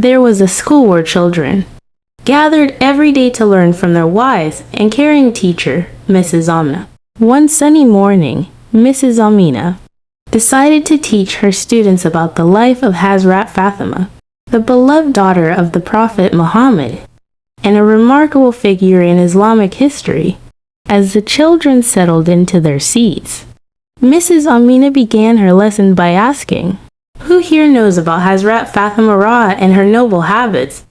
there was a school where children gathered every day to learn from their wise and caring teacher, Mrs. Amina. One sunny morning, Mrs. Amina decided to teach her students about the life of Hazrat Fatima, the beloved daughter of the Prophet Muhammad, and a remarkable figure in Islamic history. As the children settled into their seats, Mrs. Amina began her lesson by asking, "Who here knows about Hazrat Fatima and her noble habits?"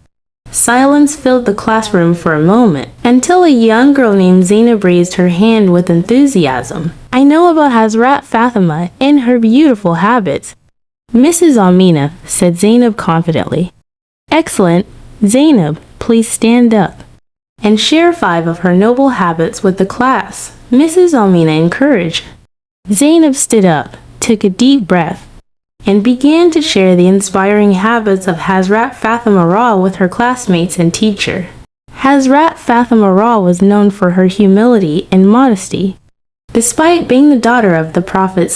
Silence filled the classroom for a moment, until a young girl named Zainab raised her hand with enthusiasm. "I know about Hazrat Fatima and her beautiful habits," Mrs. Amina said Zainab confidently. "Excellent. Zainab, please stand up and share 5 of her noble habits with the class," Mrs. Amina encouraged. Zainab stood up, took a deep breath, and began to share the inspiring habits of Hazrat Fatima with her classmates and teacher. Hazrat Fatima was known for her humility and modesty. Despite being the daughter of the Prophet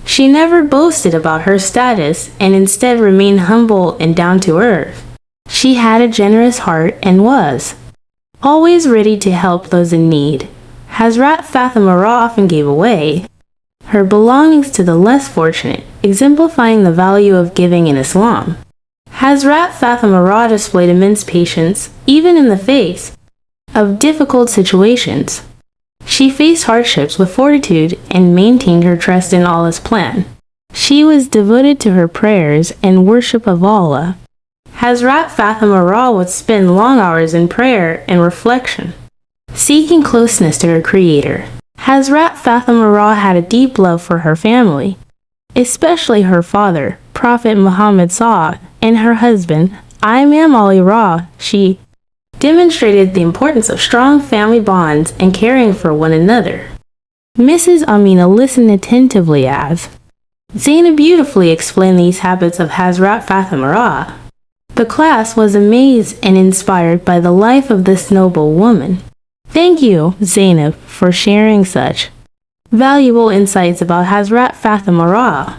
she never boasted about her status and instead remained humble and down to earth. She had a generous heart and was always ready to help those in need. Hazrat Fatima often gave away her belongings to the less fortunate, exemplifying the value of giving in Islam. Hazrat Fatima displayed immense patience, even in the face of difficult situations. She faced hardships with fortitude and maintained her trust in Allah's plan. She was devoted to her prayers and worship of Allah. Hazrat Fatima would spend long hours in prayer and reflection, seeking closeness to her Creator. Hazrat Fatima had a deep love for her family, especially her father, Prophet Muhammad and her husband, Imam Ali. She demonstrated the importance of strong family bonds and caring for one another. Mrs. Amina listened attentively as Zainab beautifully explained these habits of Hazrat Fatima. The class was amazed and inspired by the life of this noble woman. Thank you, Zainab, for sharing such valuable insights about Hazrat Fatima.